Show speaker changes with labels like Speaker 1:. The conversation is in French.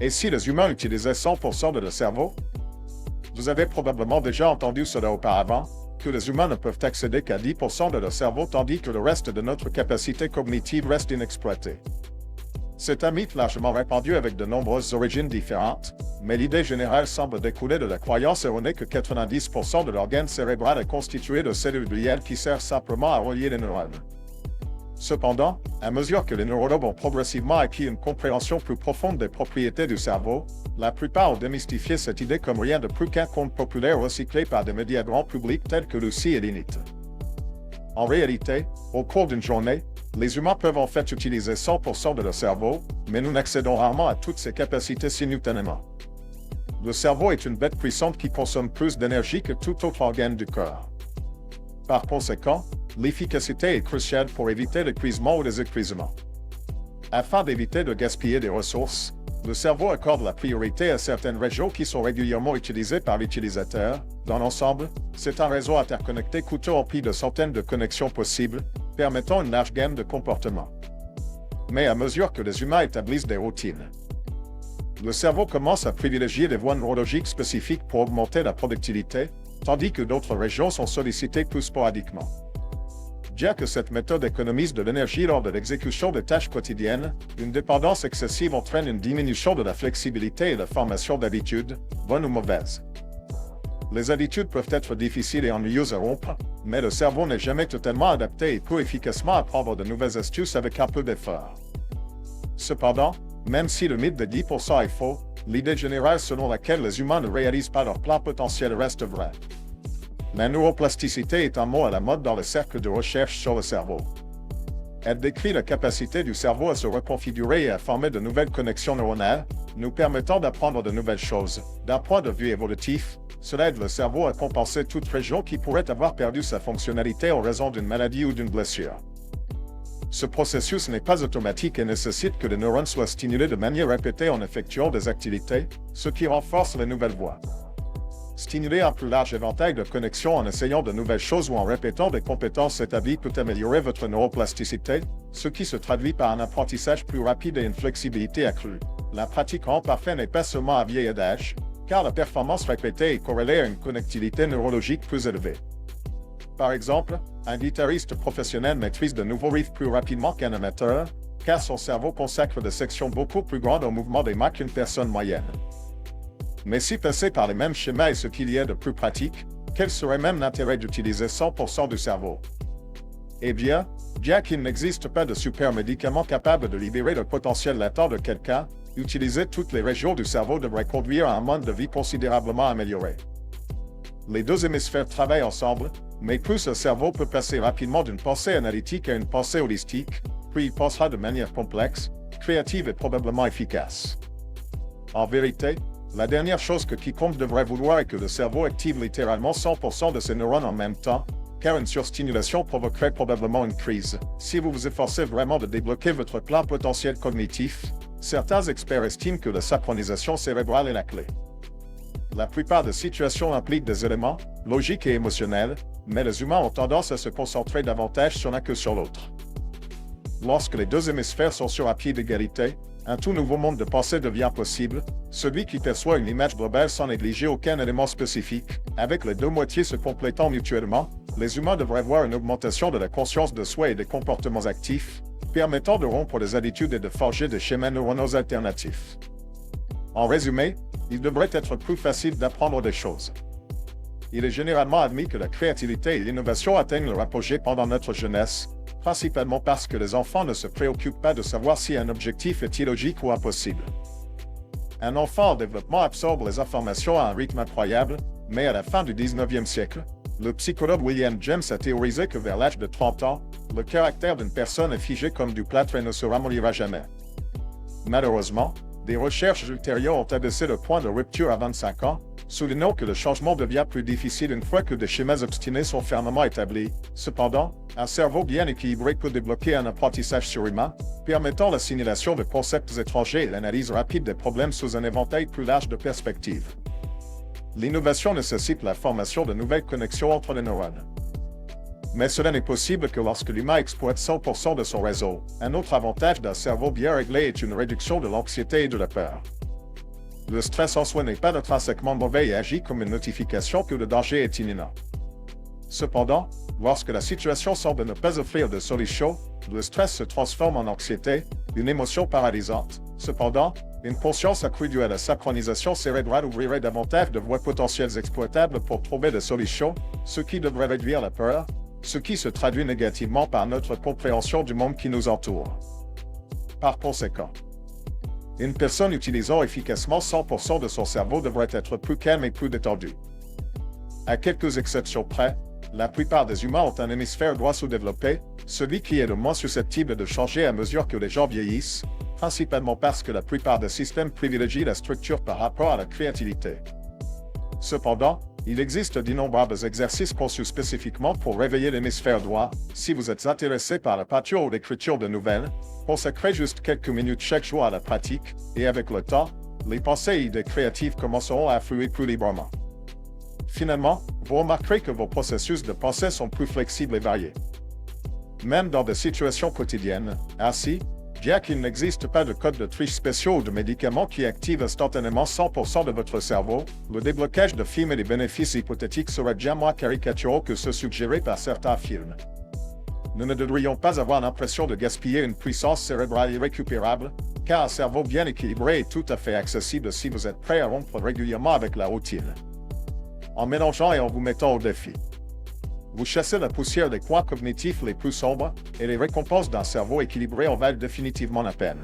Speaker 1: Et si les humains utilisaient 100% de leur cerveau? Vous avez probablement déjà entendu cela auparavant, que les humains ne peuvent accéder qu'à 10% de leur cerveau tandis que le reste de notre capacité cognitive reste inexploité. C'est un mythe largement répandu avec de nombreuses origines différentes, mais l'idée générale semble découler de la croyance erronée que 90% de l'organe cérébral est constitué de cellules gliales qui servent simplement à relier les neurones. Cependant, à mesure que les neurologues ont progressivement acquis une compréhension plus profonde des propriétés du cerveau, la plupart ont démystifié cette idée comme rien de plus qu'un conte populaire recyclé par des médias grand public tels que Lucie et Linit. En réalité, au cours d'une journée, les humains peuvent en fait utiliser 100% de leur cerveau, mais nous n'accédons rarement à toutes ces capacités simultanément. Le cerveau est une bête puissante qui consomme plus d'énergie que tout autre organe du corps. Par conséquent, l'efficacité est cruciale pour éviter l'épuisement ou les épuisements. Afin d'éviter de gaspiller des ressources, le cerveau accorde la priorité à certaines régions qui sont régulièrement utilisées par l'utilisateur. Dans l'ensemble, c'est un réseau interconnecté coûteux rempli de centaines de connexions possibles, permettant une large gamme de comportements. Mais à mesure que les humains établissent des routines, le cerveau commence à privilégier des voies neurologiques spécifiques pour augmenter la productivité, tandis que d'autres régions sont sollicitées plus sporadiquement. Bien que cette méthode économise de l'énergie lors de l'exécution des tâches quotidiennes, une dépendance excessive entraîne une diminution de la flexibilité et la formation d'habitudes, bonnes ou mauvaises. Les habitudes peuvent être difficiles et ennuyeuses à rompre, mais le cerveau n'est jamais totalement adapté et peut efficacement apprendre de nouvelles astuces avec un peu d'effort. Cependant, même si le mythe de 10% est faux, l'idée générale selon laquelle les humains ne réalisent pas leur plein potentiel reste vraie. La neuroplasticité est un mot à la mode dans le cercle de recherche sur le cerveau. Elle décrit la capacité du cerveau à se reconfigurer et à former de nouvelles connexions neuronales, nous permettant d'apprendre de nouvelles choses. D'un point de vue évolutif, cela aide le cerveau à compenser toute région qui pourrait avoir perdu sa fonctionnalité en raison d'une maladie ou d'une blessure. Ce processus n'est pas automatique et nécessite que les neurones soient stimulés de manière répétée en effectuant des activités, ce qui renforce les nouvelles voies. Stimuler un plus large éventail de connexions en essayant de nouvelles choses ou en répétant des compétences établies peut améliorer votre neuroplasticité, ce qui se traduit par un apprentissage plus rapide et une flexibilité accrue. La pratique rend parfait n'est pas seulement un vieil adage, car la performance répétée est corrélée à une connectivité neurologique plus élevée. Par exemple, un guitariste professionnel maîtrise de nouveaux riffs plus rapidement qu'un amateur, car son cerveau consacre des sections beaucoup plus grandes au mouvement des mains qu'une personne moyenne. Mais si passer par les mêmes schémas est ce qu'il y a de plus pratique, quel serait même l'intérêt d'utiliser 100% du cerveau? Eh bien qu'il n'existe pas de super médicament capable de libérer le potentiel latent de quelqu'un, utiliser toutes les régions du cerveau devrait conduire à un mode de vie considérablement amélioré. Les deux hémisphères travaillent ensemble, mais plus le cerveau peut passer rapidement d'une pensée analytique à une pensée holistique, puis il pensera de manière complexe, créative et probablement efficace. En vérité, la dernière chose que quiconque devrait vouloir est que le cerveau active littéralement 100% de ses neurones en même temps, car une surstimulation provoquerait probablement une crise. Si vous vous efforcez vraiment de débloquer votre plein potentiel cognitif, certains experts estiment que la synchronisation cérébrale est la clé. La plupart des situations impliquent des éléments, logiques et émotionnels, mais les humains ont tendance à se concentrer davantage sur l'un que sur l'autre. Lorsque les deux hémisphères sont sur un pied d'égalité, un tout nouveau monde de pensée devient possible, celui qui perçoit une image globale sans négliger aucun élément spécifique. Avec les deux moitiés se complétant mutuellement, les humains devraient voir une augmentation de la conscience de soi et des comportements actifs, permettant de rompre les habitudes et de forger des schémas neuronaux alternatifs. En résumé, il devrait être plus facile d'apprendre des choses. Il est généralement admis que la créativité et l'innovation atteignent leur apogée pendant notre jeunesse, principalement parce que les enfants ne se préoccupent pas de savoir si un objectif est illogique ou impossible. Un enfant en développement absorbe les informations à un rythme incroyable, mais à la fin du 19e siècle, le psychologue William James a théorisé que vers l'âge de 30 ans, le caractère d'une personne est figé comme du plâtre et ne se ramollira jamais. Malheureusement, des recherches ultérieures ont abaissé le point de rupture à 25 ans, soulignant que le changement devient plus difficile une fois que des schémas obstinés sont fermement établis. Cependant, un cerveau bien équilibré peut débloquer un apprentissage surhumain, permettant l'assimilation de concepts étrangers et l'analyse rapide des problèmes sous un éventail plus large de perspectives. L'innovation nécessite la formation de nouvelles connexions entre les neurones. Mais cela n'est possible que lorsque l'humain exploite 100% de son réseau. Un autre avantage d'un cerveau bien réglé est une réduction de l'anxiété et de la peur. Le stress en soi n'est pas intrinsèquement mauvais et agit comme une notification que le danger est imminent. Cependant, lorsque la situation semble ne pas offrir de solution, le stress se transforme en anxiété, une émotion paralysante. Cependant, une conscience accrue due à la synchronisation cérébrale ouvrirait davantage de voies potentielles exploitables pour trouver des solutions, ce qui devrait réduire la peur, ce qui se traduit négativement par notre compréhension du monde qui nous entoure. Par conséquent, une personne utilisant efficacement 100% de son cerveau devrait être plus calme et plus détendue. À quelques exceptions près, la plupart des humains ont un hémisphère droit sous-développé, celui qui est le moins susceptible de changer à mesure que les gens vieillissent, principalement parce que la plupart des systèmes privilégient la structure par rapport à la créativité. Cependant, il existe d'innombrables exercices conçus spécifiquement pour réveiller l'hémisphère droit. Si vous êtes intéressé par la peinture ou l'écriture de nouvelles, consacrez juste quelques minutes chaque jour à la pratique, et avec le temps, les pensées et idées créatives commenceront à affluer plus librement. Finalement, vous remarquerez que vos processus de pensée sont plus flexibles et variés. Même dans des situations quotidiennes, ainsi, bien qu'il n'existe pas de code de triche spéciaux ou de médicaments qui activent instantanément 100% de votre cerveau, le déblocage de films et les bénéfices hypothétiques seraient bien moins caricaturaux que ceux suggérés par certains films. Nous ne devrions pas avoir l'impression de gaspiller une puissance cérébrale irrécupérable, car un cerveau bien équilibré est tout à fait accessible si vous êtes prêt à rompre régulièrement avec la routine. En mélangeant et en vous mettant au défi, vous chassez la poussière des coins cognitifs les plus sombres, et les récompenses d'un cerveau équilibré en valent définitivement la peine.